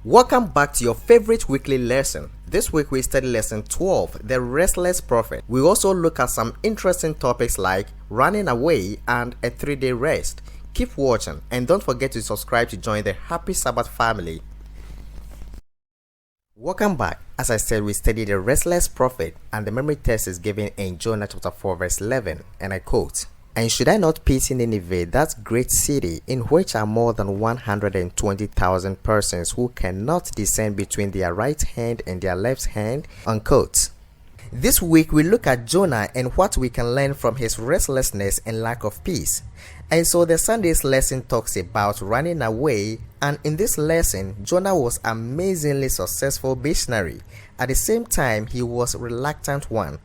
Welcome back to your favorite weekly lesson. This week we study lesson 12, the Restless Prophet. We also look at some interesting topics like running away and a 3-day rest. Keep watching and don't forget to subscribe to join the Happy Sabbath family. Welcome back. As I said, we study the Restless Prophet, and the memory text is given in Jonah chapter 4 verse 11, and I quote, "And should I not pity Nineveh, that great city, in which are more than 120,000 persons who cannot discern between their right hand and their left hand?" Unquote. This week we look at Jonah and what we can learn from his restlessness and lack of peace. And so the Sunday's lesson talks about running away, and in this lesson Jonah was amazingly successful missionary. At the same time, he was a reluctant one.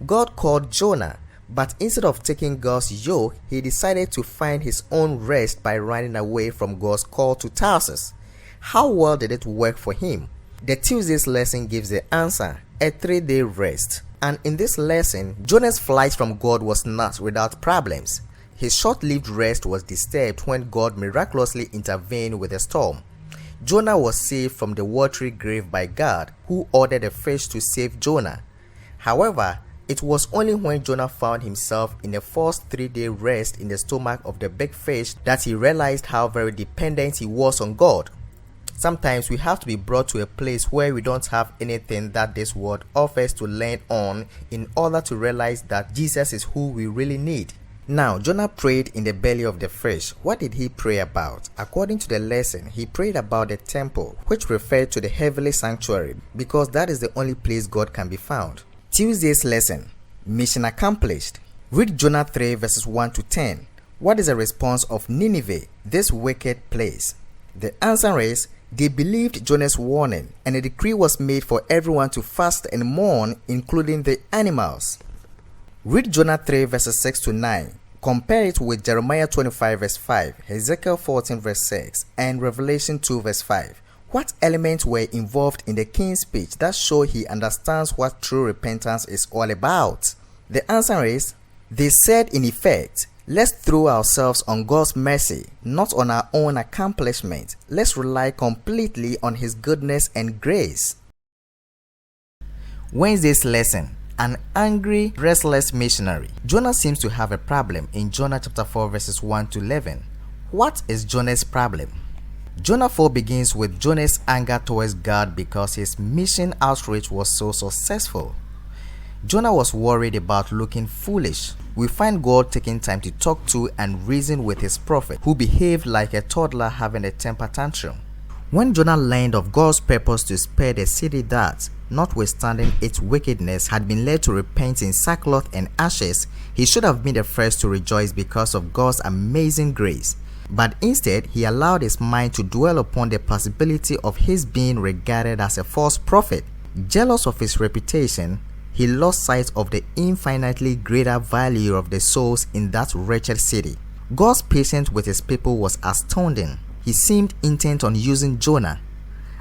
God called Jonah, but instead of taking God's yoke, he decided to find his own rest by running away from God's call to Tarsus. How well did it work for him? The Tuesday's lesson gives the answer: a 3-day rest. And in this lesson, Jonah's flight from God was not without problems. His short-lived rest was disturbed when God miraculously intervened with a storm. Jonah was saved from the watery grave by God, who ordered a fish to save Jonah. However, it was only when Jonah found himself in a forced 3-day rest in the stomach of the big fish that he realized how very dependent he was on God. Sometimes we have to be brought to a place where we don't have anything that this world offers to lean on in order to realize that Jesus is who we really need. Now, Jonah prayed in the belly of the fish. What did he pray about? According to the lesson, he prayed about the temple, which referred to the heavenly sanctuary, because that is the only place God can be found. Tuesday's lesson: mission accomplished. Read Jonah 3 verses 1 to 10. What is the response of Nineveh, this wicked place? The answer is, they believed Jonah's warning, and a decree was made for everyone to fast and mourn, including the animals. Read Jonah 3 verses 6 to 9. Compare it with Jeremiah 25 verse 5, Ezekiel 14 verse 6, and Revelation 2 verse 5. What elements were involved in the king's speech that show he understands what true repentance is all about? The answer is, they said in effect, let's throw ourselves on God's mercy, not on our own accomplishment. Let's rely completely on his goodness and grace. Wednesday's lesson: an angry, restless missionary. Jonah seems to have a problem in Jonah chapter 4 verses 1 to 11. What is Jonah's problem? Jonah 4 begins with Jonah's anger towards God because his mission outreach was so successful. Jonah was worried about looking foolish. We find God taking time to talk to and reason with his prophet, who behaved like a toddler having a temper tantrum. When Jonah learned of God's purpose to spare the city that, notwithstanding its wickedness, had been led to repent in sackcloth and ashes, he should have been the first to rejoice because of God's amazing grace. But instead, he allowed his mind to dwell upon the possibility of his being regarded as a false prophet. Jealous of his reputation, he lost sight of the infinitely greater value of the souls in that wretched city. God's patience with his people was astounding. He seemed intent on using Jonah.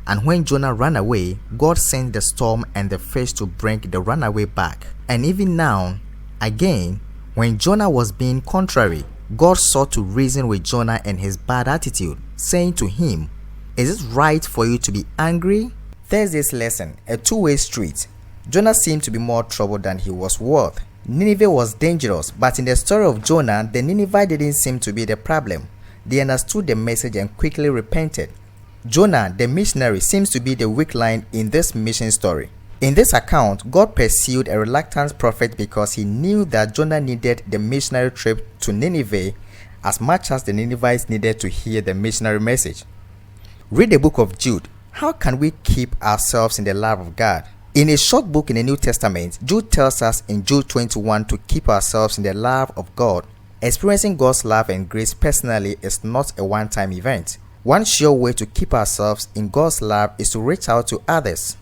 And when Jonah ran away, God sent the storm and the fish to bring the runaway back. And even now, again, when Jonah was being contrary, God sought to reason with Jonah and his bad attitude, saying to him, "Is it right for you to be angry?" Thursday's lesson: a two-way street. Jonah seemed to be more trouble than he was worth. Nineveh was dangerous, but in the story of Jonah, the Ninevites didn't seem to be the problem. They understood the message and quickly repented. Jonah, the missionary, seems to be the weak line in this mission story. In this account, God pursued a reluctant prophet because he knew that Jonah needed the missionary trip to Nineveh as much as the Ninevites needed to hear the missionary message. Read the book of Jude. How can we keep ourselves in the love of God? In a short book in the New Testament, Jude tells us in Jude 21 to keep ourselves in the love of God. Experiencing God's love and grace personally is not a one-time event. One sure way to keep ourselves in God's love is to reach out to others.